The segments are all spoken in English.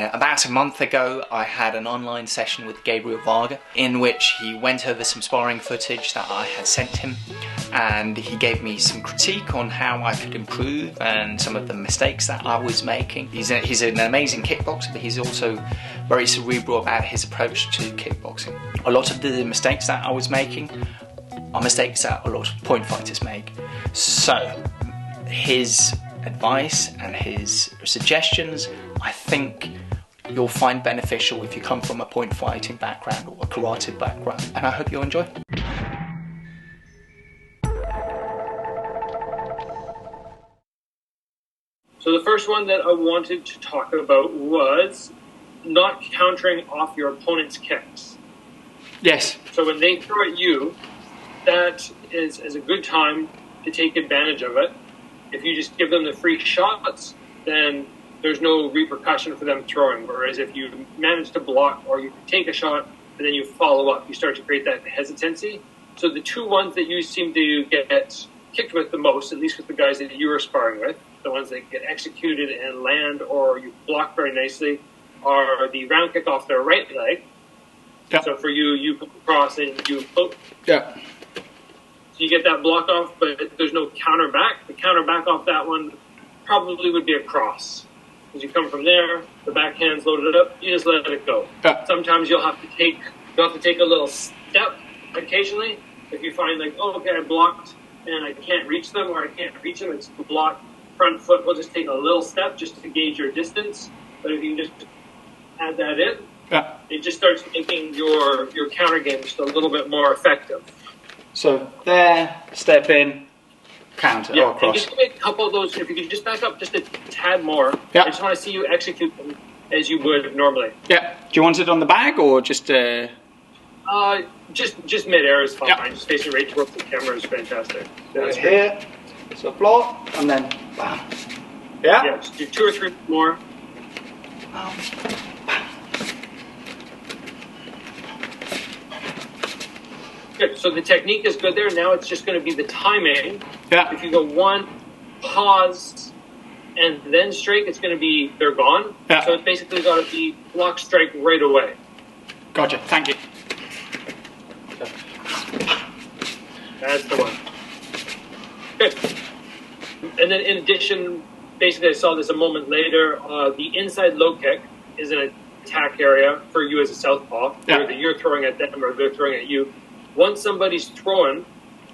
About a month ago, I had an online session with Gabriel Varga in which he went over some sparring footage that I had sent him, and he gave me some critique on how I could improve and some of the mistakes that I was making. He's an amazing kickboxer, but he's also very cerebral about his approach to kickboxing. A lot of the mistakes that I was making are mistakes that a lot of point fighters make. So his advice and his suggestions, I think you'll find beneficial if you come from a point fighting background or a karate background, and I hope you'll enjoy. So the first one that I wanted to talk about was not countering off your opponent's kicks. Yes. So when they throw at you, that is a good time to take advantage of it. If you just give them the free shots, then there's no repercussion for them throwing. Whereas if you manage to block or you take a shot and then you follow up, you start to create that hesitancy. So the two ones that you seem to get kicked with the most, at least with the guys that you were sparring with, the ones that get executed and land or you block very nicely, are the round kick off their right leg. Yep. So for you, you come across and you poke. Yeah. So you get that block off, but there's no counter back. The counter back off that one probably would be a cross. Because you come from there, the backhand's loaded up, you just let it go. Yeah. Sometimes you'll have to take a little step occasionally. If you find like, oh, okay, I blocked and I can't reach them, or I can't reach them, it's blocked front foot, we'll just take a little step just to gauge your distance. But if you can just add that in, yeah, it just starts making your counter game just a little bit more effective. So there, step in, counter, yeah, or cross. And just make a couple of those, if you could just back up just a tad more, yeah. I just want to see you execute them as you would normally. Yeah. Do you want it on the bag or just... Just mid-air is fine. Yeah. Just facing right towards the camera is fantastic. That's here, so block, and then bam. Yeah? Yeah, just do 2 or 3 more. Good, so the technique is good there. Now it's just going to be the timing. Yeah. If you go 1, pause, and then strike, it's going to be, they're gone. Yeah. So it's basically got to be block strike right away. Gotcha, thank you. That's the one. Good. And then in addition, basically I saw this a moment later, the inside low kick is an attack area for you as a southpaw, yeah. Whether you're throwing at them or they're throwing at you. Once somebody's throwing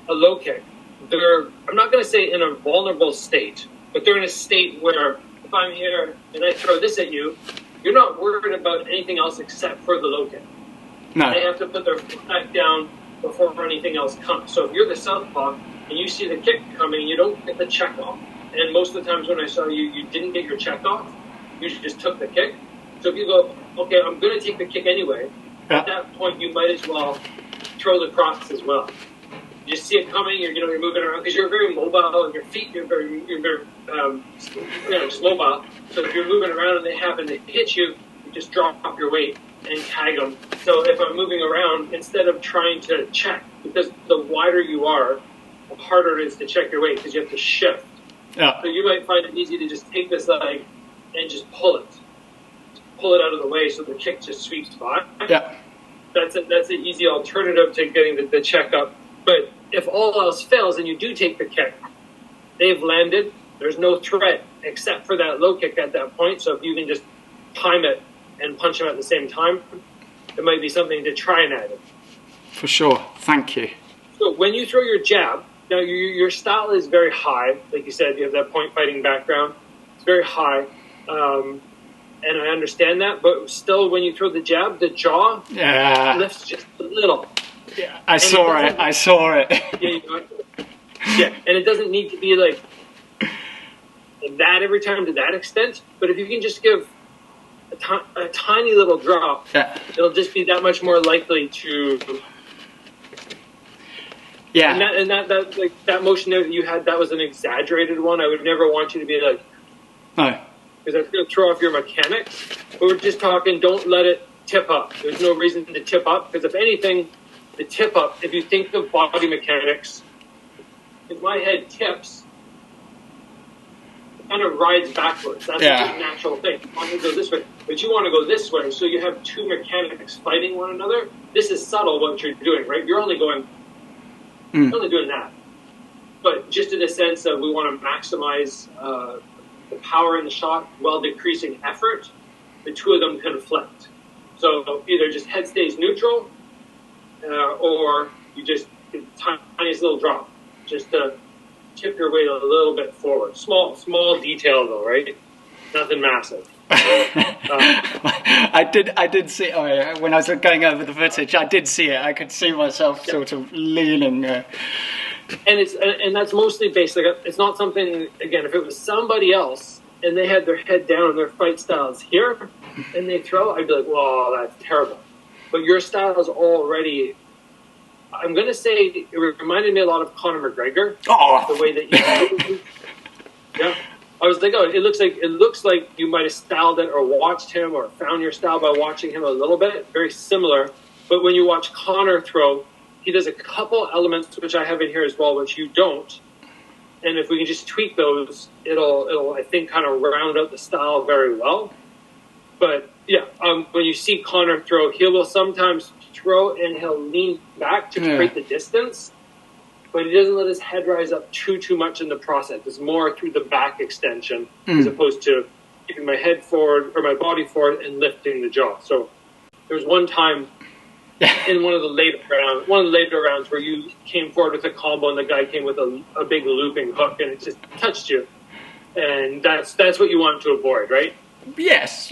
a low kick, they're, I'm not going to say in a vulnerable state, but they're in a state where if I'm here and I throw this at you, you're not worried about anything else except for the low kick. No. They have to put their foot back down before anything else comes. So if you're the southpaw and you see the kick coming, you don't get the check off. And most of the times when I saw you, you didn't get your check off. You just took the kick. So if you go, okay, I'm going to take the kick anyway, yeah. At that point you might as well throw the cross as well. You just see it coming, you're moving around because you're very mobile and your feet, you're very just mobile. So if you're moving around and they happen to hit you, you just drop your weight and tag them. So if I'm moving around, instead of trying to check, because the wider you are, the harder it is to check your weight because you have to shift. Yeah. So you might find it easy to just take this leg and just pull it. Pull it out of the way so the kick just sweeps by. Yeah. That's an easy alternative to getting the check up. But if all else fails and you do take the kick, they've landed, there's no threat except for that low kick at that point. So if you can just time it and punch them at the same time, it might be something to try and add it. For sure, thank you. So when you throw your jab, now your style is very high. Like you said, you have that point fighting background. It's very high, and I understand that. But still, when you throw the jab, the jaw lifts just a little. Yeah, I saw it. Yeah, and it doesn't need to be like that every time to that extent. But if you can just give a tiny little drop, yeah. It'll just be that much more likely to. Yeah, and that like that motion there that you had, that was an exaggerated one. I would never want you to be like, no, because that's going to throw off your mechanics. But we're just talking. Don't let it tip up. There's no reason to tip up because if anything, the tip up. If you think of body mechanics, if my head tips, kind of rides backwards. That's a natural thing. You want to go this way, but you want to go this way, so you have two mechanics fighting one another. This is subtle what you're doing, right? You're only going, you're only doing that. But just in the sense of we want to maximize the power in the shot while decreasing effort, the two of them conflict. So either just head stays neutral, or you just tiniest little drop, just to tip your weight a little bit forward. Small detail though, right? Nothing massive. I did see. Oh, yeah, when I was going over the footage, I did see it. I could see myself sort of leaning. And that's mostly based. Like, it's not something. Again, if it was somebody else and they had their head down and their fight styles here, and they throw, I'd be like, "Whoa, that's terrible." But your style is already. I'm gonna say it reminded me a lot of Conor McGregor. Oh, the way that you. Yeah. I was like, oh, it looks like you might have styled it or watched him or found your style by watching him a little bit. Very similar. But when you watch Conor throw, he does a couple elements, which I have in here as well, which you don't. And if we can just tweak those, it'll I think, kind of round out the style very well. But, yeah, when you see Conor throw, he will sometimes throw and he'll lean back to create the distance. But he doesn't let his head rise up too much in the process. It's more through the back extension as opposed to keeping my head forward or my body forward and lifting the jaw. So there was one time in one of the later rounds where you came forward with a combo and the guy came with a big looping hook and it just touched you. And that's what you want to avoid, right? Yes.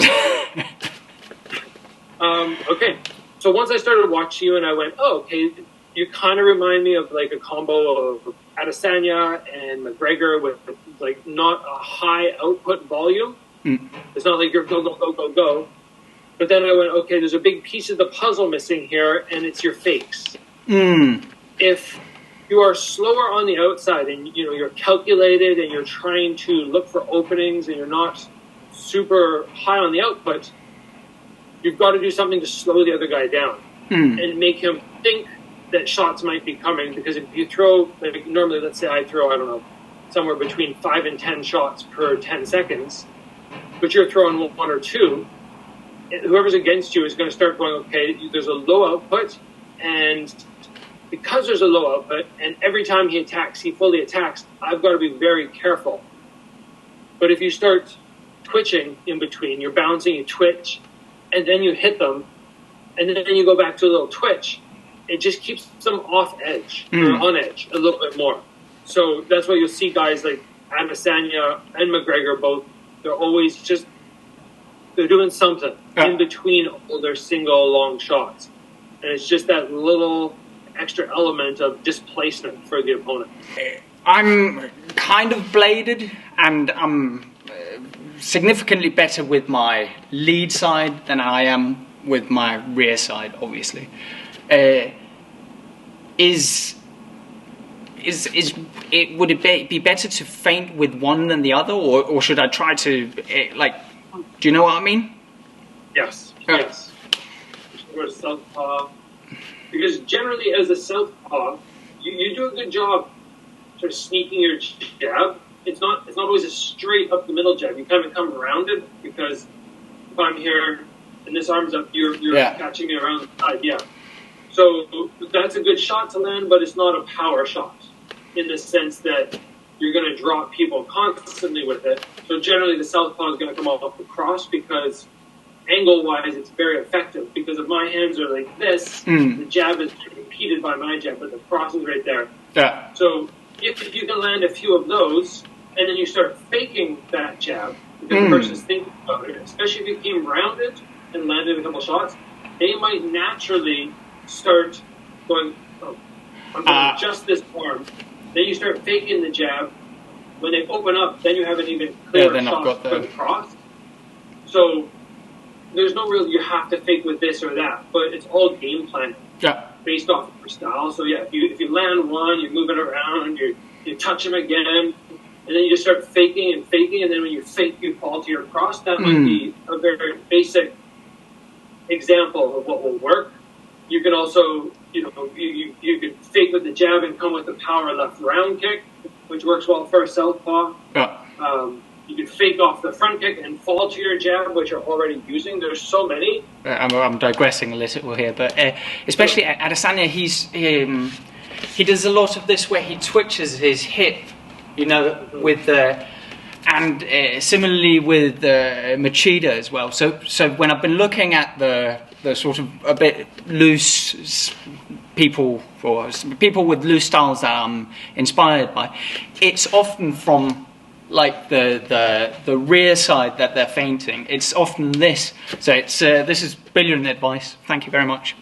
Okay. So once I started watching you and I went, oh, okay, you kind of remind me of like a combo of Adesanya and McGregor with like not a high output volume. It's not like you're go. But then I went, okay, there's a big piece of the puzzle missing here, and it's your fakes. If you are slower on the outside and you're calculated and you're trying to look for openings and you're not super high on the output, you've got to do something to slow the other guy down and make him think that shots might be coming. Because if you throw, like normally, let's say I throw, I don't know, somewhere between 5 and 10 shots per 10 seconds, but you're throwing 1 or 2, whoever's against you is going to start going, okay, there's a low output, and because there's a low output, and every time he fully attacks, I've got to be very careful. But if you start twitching in between, you're bouncing, you twitch, and then you hit them, and then you go back to a little twitch, it just keeps them off edge, or on edge, a little bit more. So that's why you'll see guys like Adesanya and McGregor both, they're doing something in between all their single long shots. And it's just that little extra element of displacement for the opponent. I'm kind of bladed, and I'm significantly better with my lead side than I am with my rear side, obviously. Would it be better to feint with one than the other, or should I try to do you know what I mean? Yes. Yes. Or southpaw, because generally as a southpaw, you do a good job sort of sneaking your jab. It's not always a straight up the middle jab. You kind of come around it, because if I'm here and this arm's up, you're catching me around the side. Yeah. So that's a good shot to land, but it's not a power shot in the sense that you're going to drop people constantly with it. So generally the southpaw is going to come off the cross, because angle-wise it's very effective, because if my hands are like this, the jab is impeded by my jab, but the cross is right there. Yeah. So if you can land a few of those, and then you start faking that jab, because the person's thinking about it, especially if you came rounded and landed a couple shots, they might naturally start going, oh, I'm going just this arm. Then you start faking the jab. When they open up, then you have an even clearer shot for the cross. So there's no real, you have to fake with this or that, but it's all game planning based off of your style. So yeah, if you land one, you move it around, you touch them again, and then you just start faking, and then when you fake, you fall to your cross. That might be a very basic example of what will work. You can also, you could fake with the jab and come with the power left round kick, which works well for a southpaw. You can fake off the front kick and fall to your jab, which you're already using. There's so many. I'm digressing a little here, but especially Adesanya, he does a lot of this where he twitches his hip, you know, with the, and similarly with Machida as well. So when I've been looking at the sort of a bit loose people, or people with loose styles that I'm inspired by, it's often from like the rear side that they're feinting. It's often this. So it's this is brilliant advice. Thank you very much.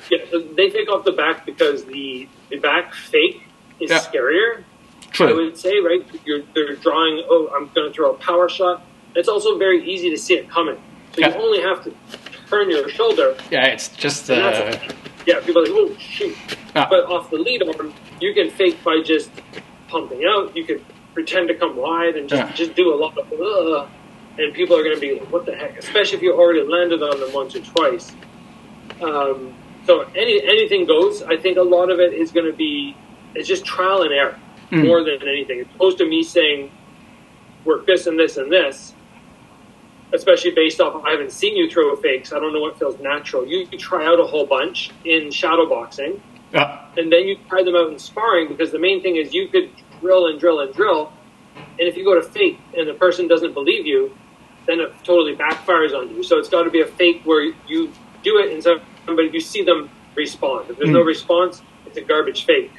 Yeah, so they fake off the back because the back fake is scarier. True. I would say, right? They're drawing, oh, I'm going to throw a power shot. It's also very easy to see it coming. So you only have to turn your shoulder. Yeah, it's just... yeah, people are like, oh, shoot. But off the lead arm, you can fake by just pumping out. You can pretend to come wide and just do a lot of and people are going to be like, what the heck? Especially if you already landed on them once or twice. So anything goes. I think a lot of it is going to be, it's just trial and error more than anything. It's opposed to me saying, work this and this and this, especially based off, I haven't seen you throw fakes. I don't know what feels natural. You try out a whole bunch in shadow boxing, and then you try them out in sparring, because the main thing is you could drill and drill and drill, and if you go to fake and the person doesn't believe you, then it totally backfires on you. So it's got to be a fake where you do it and somebody, you see them respond. If there's no response, it's a garbage fake.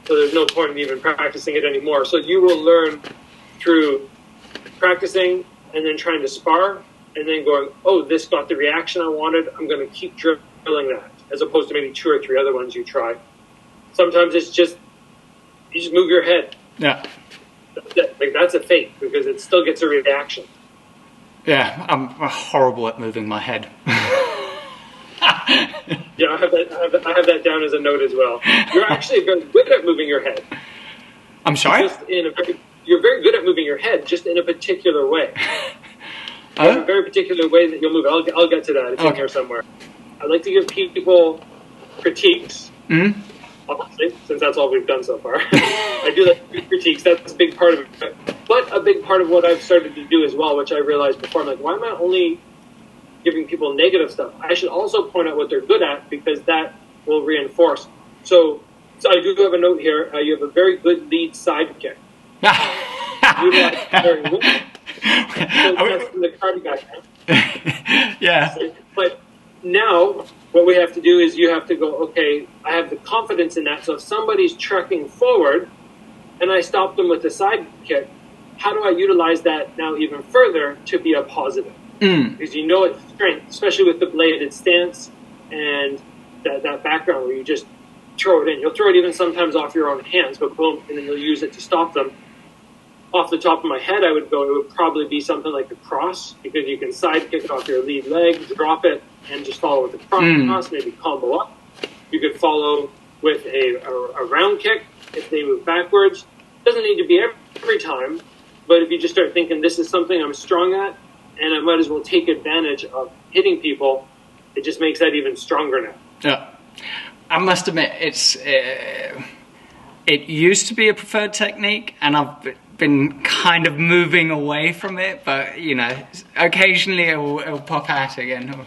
So there's no point in even practicing it anymore. So you will learn through practicing and then trying to spar and then going, oh, this got the reaction I wanted. I'm going to keep drilling that, as opposed to maybe 2 or 3 other ones you try. Sometimes it's just, you just move your head. Yeah. That's it. Like, that's a fake because it still gets a reaction. Yeah, I'm horrible at moving my head. Yeah, I have that down as a note as well. You're actually very good at moving your head. I'm sorry? You're very good at moving your head, just in a particular way. A very particular way that you'll move it. I'll get to that. It's in here somewhere. I like to give people critiques. Mm-hmm. Obviously, since that's all we've done so far. I do like critiques. That's a big part of it. But a big part of what I've started to do as well, which I realized before, I'm like, why am I only giving people negative stuff? I should also point out what they're good at, because that will reinforce. So I do have a note here. You have a very good lead sidekick. You like very well. So that's from the Karateka guy. Yeah. But now, what we have to do is you have to go, okay, I have the confidence in that. So if somebody's trekking forward and I stop them with the sidekick, how do I utilize that now even further to be a positive? Because you know it's strength, especially with the bladed stance and that background where you just throw it in. You'll throw it even sometimes off your own hands, but boom, and then you'll use it to stop them. Off the top of my head, I would go, it would probably be something like a cross, because you can sidekick off your lead leg, drop it, and just follow with the cross, maybe combo up. You could follow with a round kick if they move backwards. Doesn't need to be every time, but if you just start thinking, this is something I'm strong at, and I might as well take advantage of hitting people, it just makes that even stronger now. Yeah. I must admit, it used to be a preferred technique, and I've been kind of moving away from it, but, you know, occasionally it'll pop out again.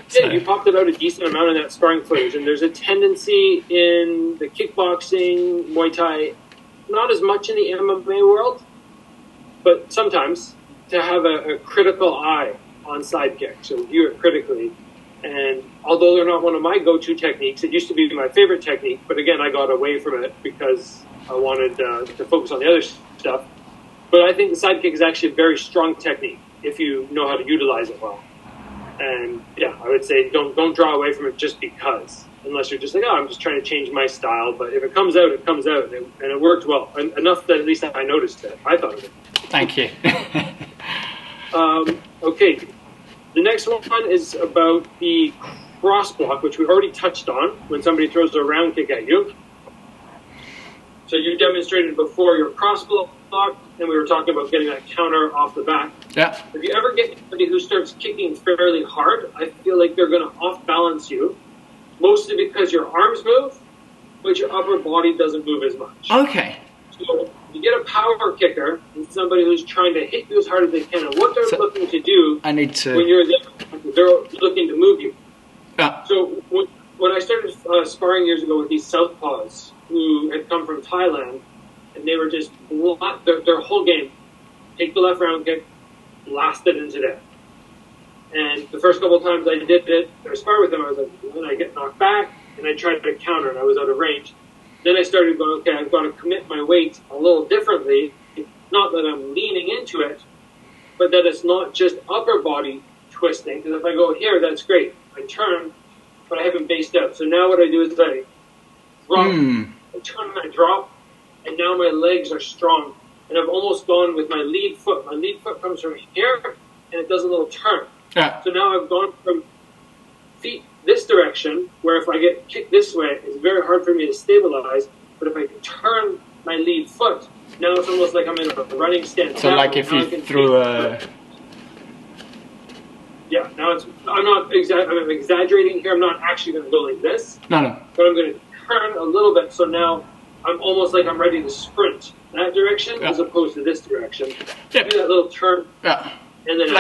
So. Yeah, you popped it out a decent amount in that sparring footage, and there's a tendency in the kickboxing, Muay Thai, not as much in the MMA world, but sometimes, to have a critical eye on sidekick, so view it critically. And although they're not one of my go-to techniques, it used to be my favorite technique, but again, I got away from it because I wanted to focus on the other stuff. But I think the sidekick is actually a very strong technique if you know how to utilize it well. And yeah, I would say don't draw away from it just because, unless you're just like, oh, I'm just trying to change my style. But if it comes out, it comes out, and it worked well. Enough that at least I noticed it. I thought of it. Thank you. Okay, the next one is about the cross block, which we already touched on when somebody throws a round kick at you. So you demonstrated before your cross block, and we were talking about getting that counter off the back. Yeah. If you ever get somebody who starts kicking fairly hard, I feel like they're going to off-balance you, mostly because your arms move, but your upper body doesn't move as much. Okay. So you get a power kicker and somebody who's trying to hit you as hard as they can, and what they're looking to do when you're there, they're looking to move you. Yeah. So when I started sparring years ago with these Southpaws who had come from Thailand, and they were just, their whole game, take the left round kick, blast it into there. And the first couple of times I did it, I sparred with them, I was like, then I get knocked back, and I tried to counter, and I was out of range. Then I started going, okay, I've got to commit my weight a little differently. Not that I'm leaning into it, but that it's not just upper body twisting. Because if I go here, that's great. I turn, but I haven't based out. So now what I do is I drop, I turn and I drop, and now my legs are strong. And I've almost gone with my lead foot. My lead foot comes from here, and it does a little turn. Yeah. So now I've gone from feet this direction, where if I get kicked this way, it's very hard for me to stabilize. But if I can turn my lead foot, now it's almost like I'm in a running stance. So like if you threw a... Yeah, now it's, I'm exaggerating here. I'm not actually going to go like this. No. But I'm going to turn a little bit, so now I'm almost like I'm ready to sprint that direction as opposed to this direction. Do that little turn. Yeah. And then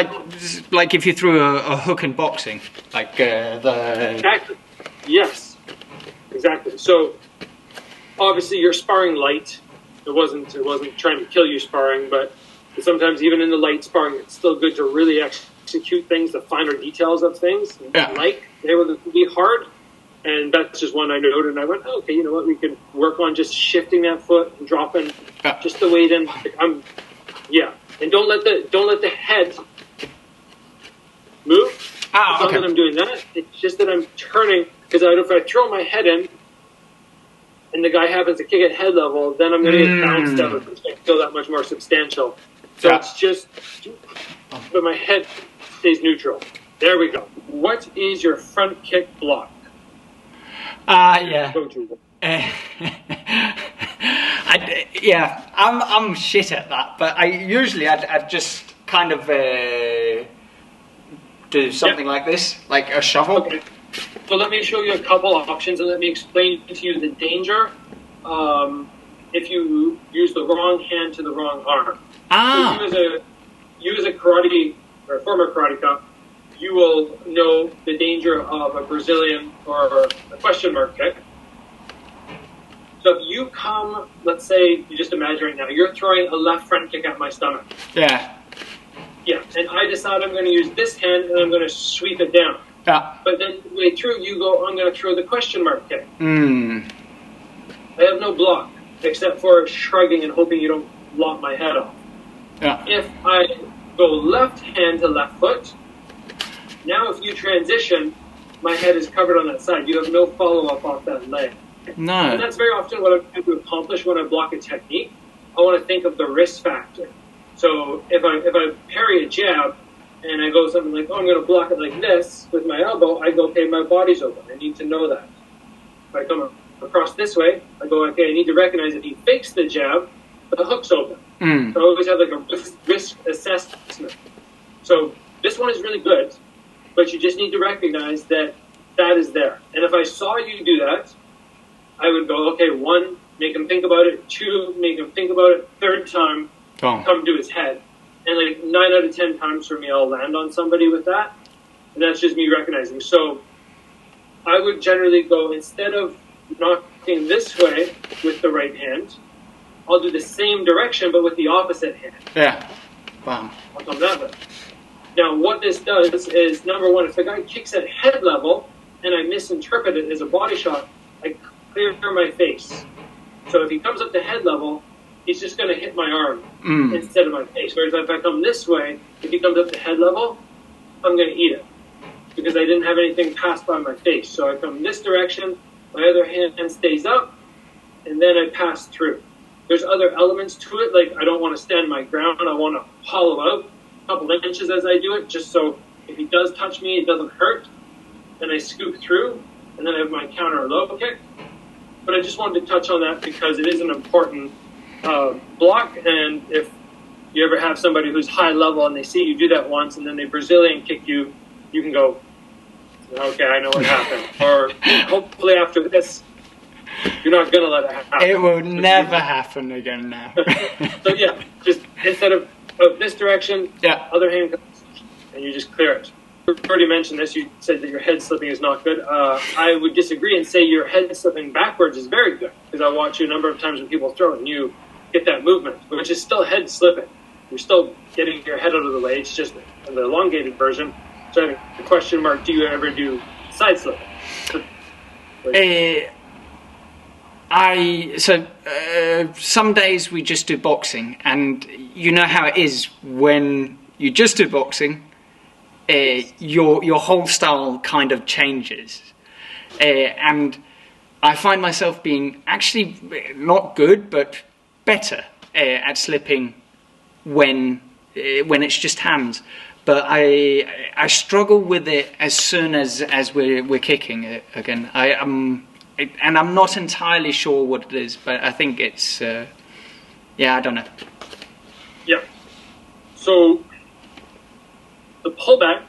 like if you threw a hook in boxing, like the... Exactly. Yes. Exactly. So obviously you're sparring light. It wasn't trying to kill you sparring, but sometimes even in the light sparring, it's still good to really execute things, the finer details of things. Yeah. Like they would be hard, and that's just one I noted. And I went, okay, you know what? We can work on just shifting that foot and dropping just the weight in. And don't let the head move. It's not that I'm doing that. It's just that I'm turning, because if I throw my head in and the guy happens to kick at head level, then I'm going to get bounced out. It's going to feel that much more substantial. So it's just, but my head stays neutral. There we go. What is your front kick block? Yeah. I'm shit at that, but I'd just kind of do something like this, like a shuffle. Okay. So let me show you a couple of options, and let me explain to you the danger if you use the wrong hand to the wrong arm. So you as a karate or former karateka, you will know the danger of a Brazilian or a question mark kick. So if you come, let's say, you just imagine right now, you're throwing a left front kick at my stomach. Yeah. Yeah, and I decide I'm going to use this hand and I'm going to sweep it down. Yeah. But then the way through, you go, I'm going to throw the question mark kick. I have no block, except for shrugging and hoping you don't lop my head off. Yeah. If I go left hand to left foot, now if you transition, my head is covered on that side. You have no follow-up off that leg. No. And that's very often what I'm trying to accomplish when I block a technique. I want to think of the risk factor. So if I parry a jab and I go something like, oh, I'm going to block it like this with my elbow, I go, okay, my body's open. I need to know that. If I come across this way, I go, okay, I need to recognize if he fakes the jab, the hook's open. So I always have like a risk assessment. So this one is really good, but you just need to recognize that that is there. And if I saw you do that, I would go, okay, 1, make him think about it. 2, make him think about it. 3rd time, come to his head. And like 9 out of 10 times for me, I'll land on somebody with that. And that's just me recognizing. So I would generally go, instead of knocking this way with the right hand, I'll do the same direction, but with the opposite hand. Yeah. Bam. I'll come that way. Now, what this does is, number one, if the guy kicks at head level and I misinterpret it as a body shot, I clear my face. So if he comes up to head level, he's just going to hit my arm instead of my face. Whereas if I come this way, if he comes up to head level, I'm going to eat it because I didn't have anything pass by my face. So I come this direction, my other hand stays up, and then I pass through. There's other elements to it, like I don't want to stand my ground. I want to hollow out a couple inches as I do it, just so if he does touch me, it doesn't hurt. Then I scoop through, and then I have my counter low kick. But I just wanted to touch on that because it is an important block, and if you ever have somebody who's high level and they see you do that once and then they Brazilian kick you, you can go, okay, I know what happened. Or hopefully after this, You're not going to let it happen. It will never happen again now. So yeah, just instead of this direction, other hand comes, and you just clear it. You already mentioned this. You said that your head slipping is not good. I would disagree and say your head slipping backwards is very good, because I watch you a number of times when people throw it and you get that movement, which is still head slipping. You're still getting your head out of the way. It's just the elongated version. So I have a question mark, do you ever do side slipping? Some days we just do boxing, and you know how it is when you just do boxing, your whole style kind of changes, and I find myself being actually not good but better at slipping when it's just hands. But I struggle with it as soon as we're kicking it again. And I'm not entirely sure what it is, but I think it's I don't know. Yeah. So the pullback,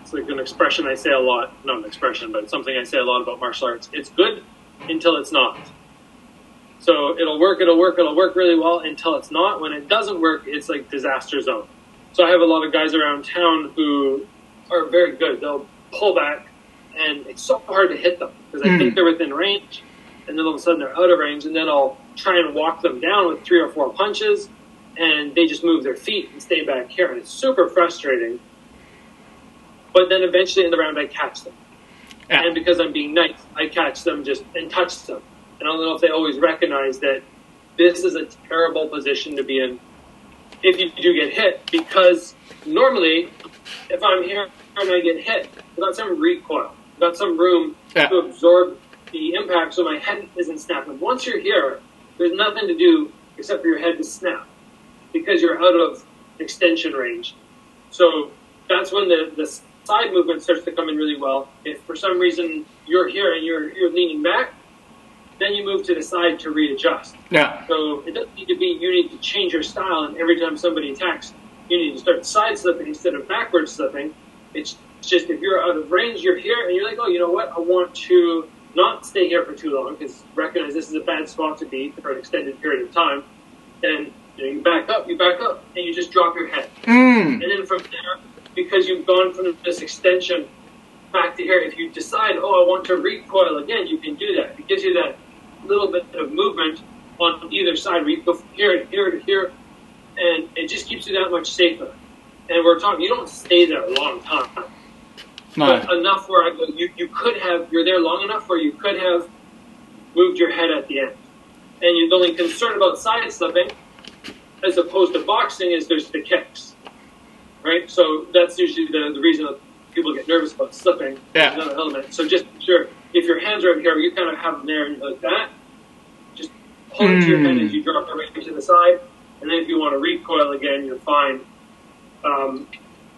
it's like an expression I say a lot. Not an expression, but it's something I say a lot about martial arts. It's good until it's not. So it'll work really well until it's not. When it doesn't work, it's like disaster zone. So I have a lot of guys around town who are very good. They'll pull back, and it's so hard to hit them because I think they're within range, and then all of a sudden they're out of range, and then I'll try and walk them down with 3 or 4 punches, and they just move their feet and stay back here, and it's super frustrating. But then eventually in the round I catch them. Yeah. And because I'm being nice, I catch them and touch them. And I don't know if they always recognize that this is a terrible position to be in if you do get hit, because normally if I'm here and I get hit, I've got some recoil, I've got some room to absorb the impact so my head isn't snapping. Once you're here, there's nothing to do except for your head to snap because you're out of extension range. So that's when the side movement starts to come in really well. If for some reason you're here and you're leaning back, then you move to the side to readjust. Yeah. So it doesn't need to be, you need to change your style, and every time somebody attacks, you need to start side slipping instead of backward slipping. It's just if you're out of range, you're here, and you're like, oh, you know what, I want to not stay here for too long, because recognize this is a bad spot to be for an extended period of time. And you back up, and you just drop your head. And then from there, because you've gone from this extension back to here, if you decide, oh, I want to recoil again, you can do that. It gives you that little bit of movement on either side where you go from here to here to here, and it just keeps you that much safer. And we're talking, you don't stay there a long time. No. But enough where I go, you could have, you're there long enough where you could have moved your head at the end. And you're the only concern about side slipping, as opposed to boxing, is there's the kicks. Right? So that's usually the reason that people get nervous about slipping. Yeah. Another element. So just make sure, if your hands are up here, you kind of have them there like that. Just hold it to your head as you drop it right to the side. And then if you want to recoil again, you're fine.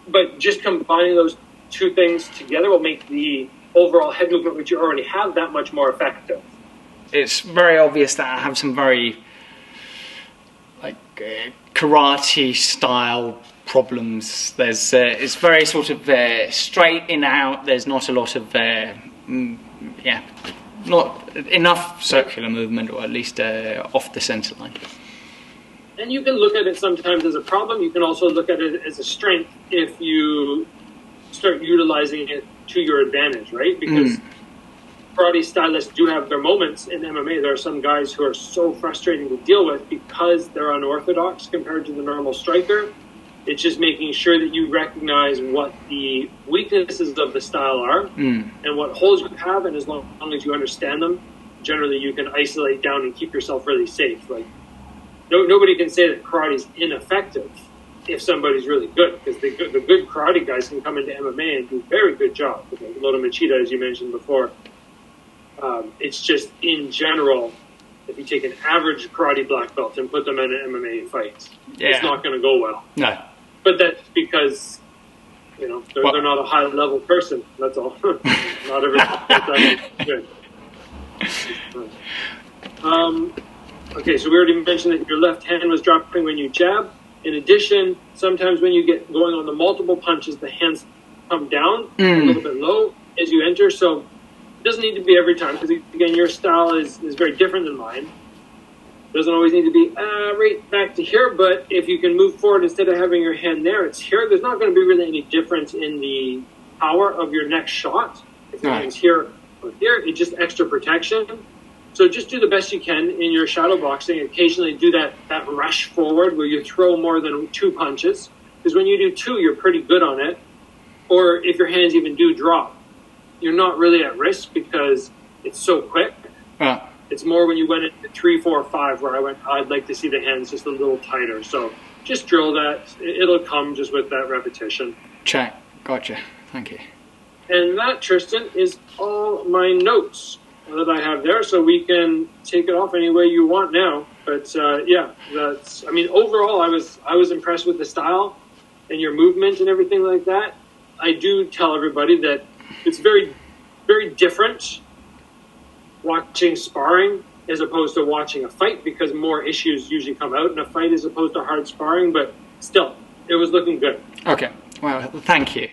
But just combining those two things together will make the overall head movement, which you already have, that much more effective. It's very obvious that I have some very karate style problems. There's it's very sort of straight in out. There's not a lot of not enough circular movement, or at least off the center line. And you can look at it sometimes as a problem. You can also look at it as a strength if you start utilizing it to your advantage, right? Because karate stylists do have their moments in MMA. There are some guys who are so frustrating to deal with because they're unorthodox compared to the normal striker. It's just making sure that you recognize what the weaknesses of the style are and what holes you have, and as long as you understand them, generally you can isolate down and keep yourself really safe. Like, nobody can say that karate is ineffective if somebody's really good, because the good karate guys can come into MMA and do a very good job. Like Lota Machida, as you mentioned before. It's just, in general, if you take an average karate black belt and put them in an MMA fight, it's not going to go well. No. But that's because, they're not a high-level person. That's all. Not everybody's good. Okay, so we already mentioned that your left hand was dropping when you jab. In addition, sometimes when you get going on the multiple punches, the hands come down a little bit low as you enter. So It doesn't need to be every time, because again, your style is very different than mine. It doesn't always need to be right back to here, but if you can move forward instead of having your hand there, it's here. There's not going to be really any difference in the power of your next shot. If your hand's here or here, it's just extra protection. So just do the best you can in your shadow boxing. Occasionally do that rush forward where you throw more than 2 punches. Because when you do 2, you're pretty good on it. Or if your hands even do drop, you're not really at risk because it's so quick. Yeah. It's more when you went into 3, 4, 5 where I'd like to see the hands just a little tighter. So just drill that. It'll come just with that repetition. Check. Gotcha. Thank you. And that, Tristan, is all my notes that I have there. So we can take it off any way you want now. But yeah, that's. I mean, overall, I was impressed with the style and your movement and everything like that. I do tell everybody that it's very, very different watching sparring as opposed to watching a fight, because more issues usually come out in a fight as opposed to hard sparring, but still, it was looking good. Okay, well, thank you.